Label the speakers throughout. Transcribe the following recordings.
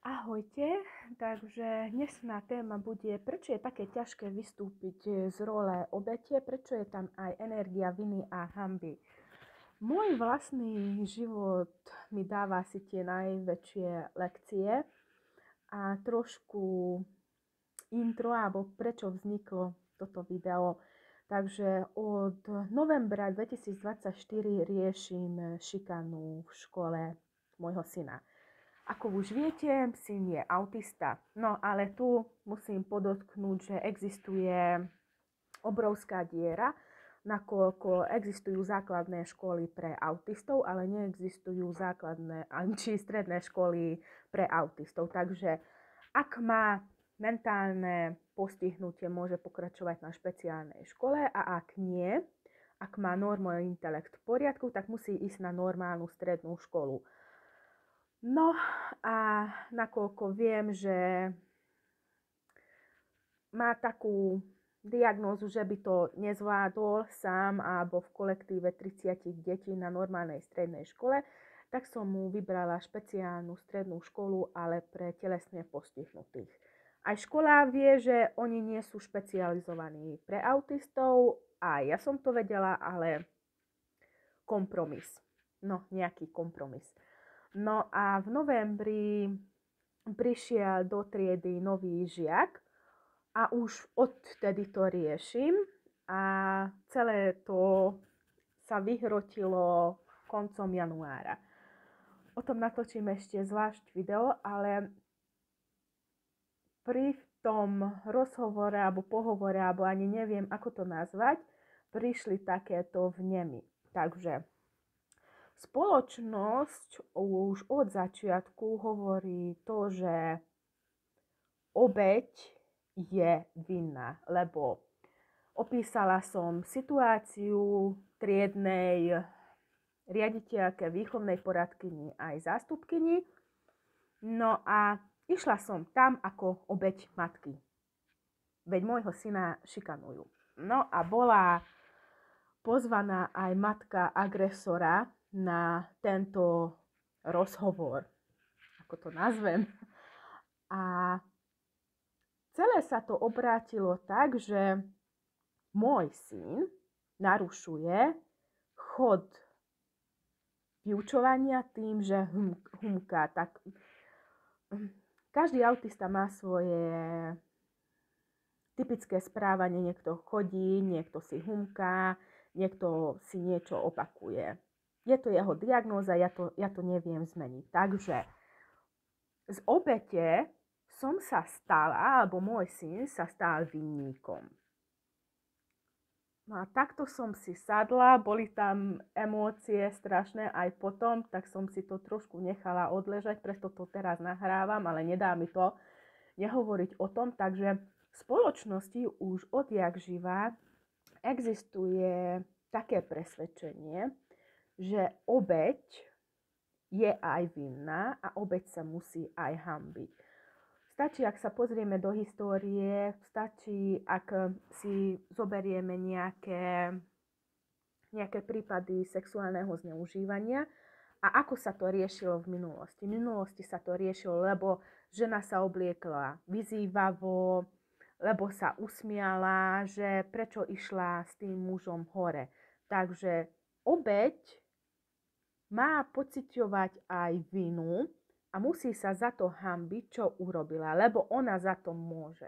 Speaker 1: Ahojte, takže dnešná téma bude, prečo je také ťažké vystúpiť z role obete, prečo je tam aj energia viny a hanby. Môj vlastný život mi dáva asi tie najväčšie lekcie a trošku intro, alebo prečo vzniklo toto video. Takže od novembra 2024 riešim šikanu v škole môjho syna. Ako už viete, syn je autista. No ale tu musím podotknúť, že existuje obrovská diera, nakoľko existujú základné školy pre autistov, ale neexistujú základné či stredné školy pre autistov. Takže ak má mentálne postihnutie, môže pokračovať na špeciálnej škole a ak nie, ak má intelekt v poriadku, tak musí ísť na normálnu strednú školu. No a nakoľko viem, že má takú diagnózu, že by to nezvládol sám alebo v kolektíve 30 detí na normálnej strednej škole, tak som mu vybrala špeciálnu strednú školu, ale pre telesne postihnutých. Aj škola vie, že oni nie sú špecializovaní pre autistov, a ja som to vedela, ale kompromis. No, nejaký kompromis. No a v novembri prišiel do triedy nový žiak a už odtedy to riešim a celé to sa vyhrotilo koncom januára. O tom natočím ešte zvlášť video, ale pri tom rozhovore alebo pohovore, alebo ani neviem, ako to nazvať, prišli takéto vnemy. Takže spoločnosť už od začiatku hovorí to, že obeť je vinná, lebo opísala som situáciu triednej riaditeľke, výchovnej poradkyni aj zástupkyni. No a išla som tam ako obeť matky. Veď môjho syna šikanujú. No a bola pozvaná aj matka agresora na tento rozhovor, ako to nazvem. A celé sa to obrátilo tak, že môj syn narušuje chod vyučovania tým, že humká. Tak každý autista má svoje typické správanie. Niekto chodí, niekto si humká, niekto si niečo opakuje. Je to jeho diagnóza, ja to neviem zmeniť. Takže z obete som sa stala, alebo môj syn sa stal vinníkom. No a takto som si sadla, boli tam emócie strašné aj potom, tak som si to trošku nechala odležať, preto to teraz nahrávam, ale nedá mi to nehovoriť o tom. Takže v spoločnosti už odjak živa existuje také presvedčenie, že obeť je aj vinná a obeť sa musí aj hanbiť. Stačí, ak sa pozrieme do histórie, stačí, ak si zoberieme nejaké prípady sexuálneho zneužívania a ako sa to riešilo v minulosti. V minulosti sa to riešilo, lebo žena sa obliekla vyzývavo, lebo sa usmiala, že prečo išla s tým mužom hore. Takže obeť má pociťovať aj vinu a musí sa za to hanbiť, čo urobila, lebo ona za to môže.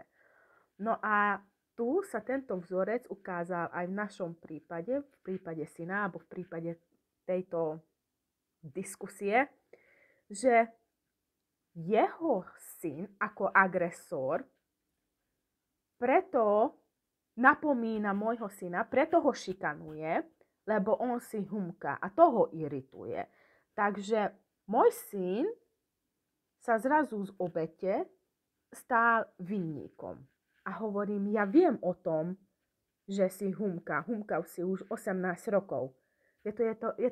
Speaker 1: No a tu sa tento vzorec ukázal aj v našom prípade, v prípade syna, alebo v prípade tejto diskusie, že jeho syn ako agresor preto napomína môjho syna, preto ho šikanuje, lebo on si humká a to ho irituje. Takže môj syn sa zrazu z obete stál vinníkom. A hovorím, ja viem o tom, že si humka. Humkal si už 18 rokov. Je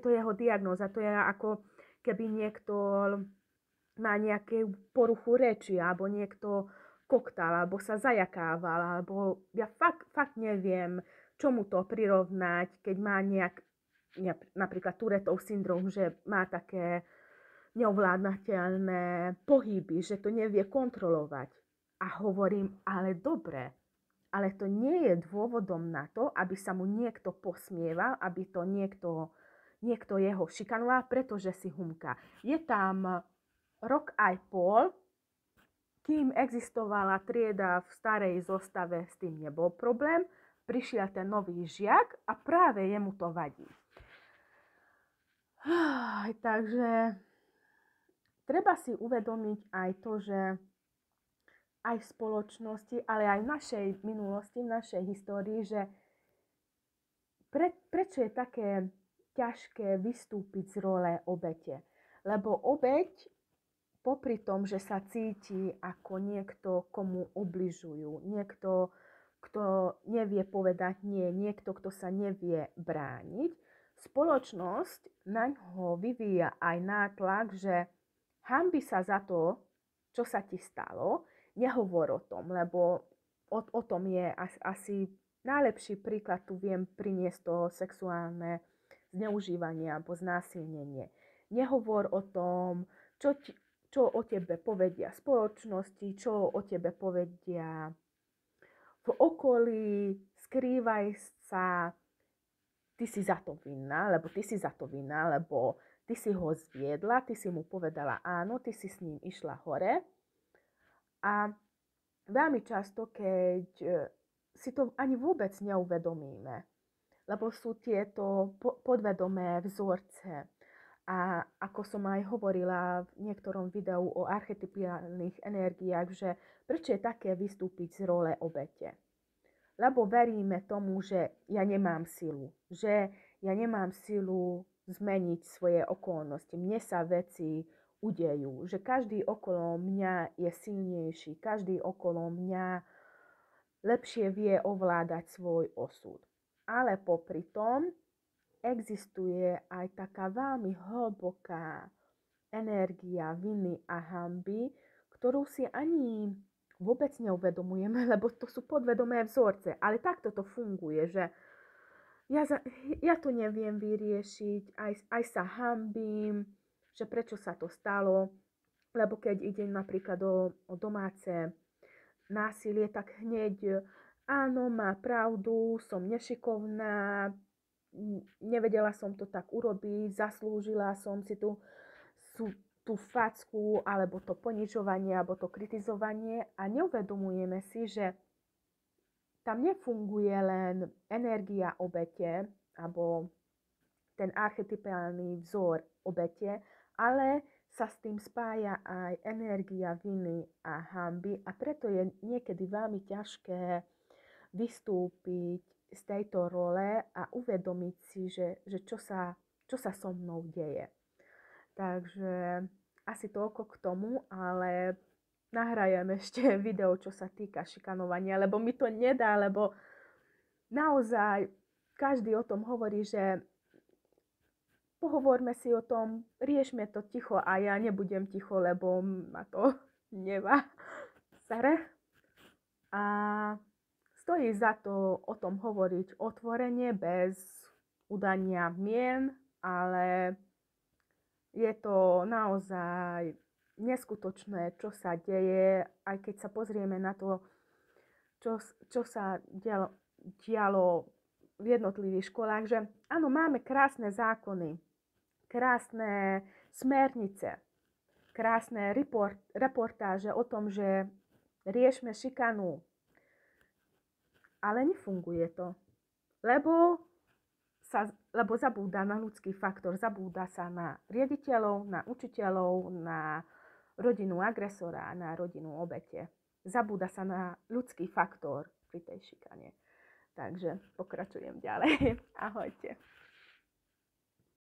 Speaker 1: to jeho diagnóza. To je ako keby niekto má nejakú poruchu reči, alebo niekto koktal, alebo sa zajakával, alebo ja fakt neviem, čomu to prirovnať, keď má napríklad Tourettov syndrom, že má neovládnateľné pohyby, že to nevie kontrolovať. A hovorím, ale dobre, ale to nie je dôvodom na to, aby sa mu niekto posmieval, aby to niekto jeho šikanoval, pretože si humka. Je tam rok aj pol, kým existovala trieda v starej zostave, s tým nebol problém. Prišiel ten nový žiak a práve jemu to vadí. Takže treba si uvedomiť aj to, že aj v spoločnosti, ale aj v našej minulosti, v našej histórii, že prečo je také ťažké vystúpiť z role obete. Lebo obeť, popri tom, že sa cíti ako niekto, komu ubližujú, niekto, kto nevie povedať nie, niekto, kto sa nevie brániť, spoločnosť na ňo vyvíja aj nátlak, že hanbi sa za to, čo sa ti stalo, nehovor o tom, lebo o tom je asi najlepší príklad, tu viem priniesť to sexuálne zneužívanie alebo znásilnenie. Nehovor o tom, čo o tebe povedia spoločnosti, čo o tebe povedia v okolí, skrývaj sa, ty si za to vinná, lebo ty si za to vinná, lebo ty si ho zviedla, ty si mu povedala áno, ty si s ním išla hore. A veľmi často, keď si to ani vôbec neuvedomíme, lebo sú tieto podvedomé vzorce. A ako som aj hovorila v niektorom videu o archetypálnych energiách, že prečo je také vystúpiť z role obete. Lebo veríme tomu, že ja nemám silu, že ja nemám silu zmeniť svoje okolnosti. Mne sa veci udejú, že každý okolo mňa je silnejší, každý okolo mňa lepšie vie ovládať svoj osud. Ale popri tom existuje aj taká veľmi hlboká energia viny a hanby, ktorú si ani vôbec neuvedomujeme, lebo to sú podvedomé vzorce. Ale takto to funguje, že ja to neviem vyriešiť, aj sa hanbím, že prečo sa to stalo, lebo keď ide napríklad o domáce násilie, tak hneď áno, má pravdu, som nešikovná, nevedela som to tak urobiť, zaslúžila som si tú facku, alebo to ponižovanie, alebo to kritizovanie a neuvedomujeme si, že tam nefunguje len energia obete, alebo ten archetypálny vzor obete, ale sa s tým spája aj energia viny a hanby a preto je niekedy veľmi ťažké vystúpiť z tejto role a uvedomiť si, že čo sa so mnou deje. Takže asi toľko k tomu, ale nahrajem ešte video, čo sa týka šikanovania, lebo mi to nedá, lebo naozaj každý o tom hovorí, že pohovorme si o tom, riešme to ticho a ja nebudem ticho, lebo ma to nevá. Sare. A stojí za to o tom hovoriť otvorene, bez udania mien, ale je to naozaj neskutočné, čo sa deje, aj keď sa pozrieme na to, čo sa dialo v jednotlivých školách, že áno, máme krásne zákony, krásne smernice, krásne reportáže o tom, že riešme šikanu. Ale nefunguje to. Lebo zabúda na ľudský faktor, zabúda sa na riaditeľov, na učiteľov, na rodinu agresora, na rodinu obete. Zabúda sa na ľudský faktor pri tej šikane. Takže pokračujem ďalej. Ahojte.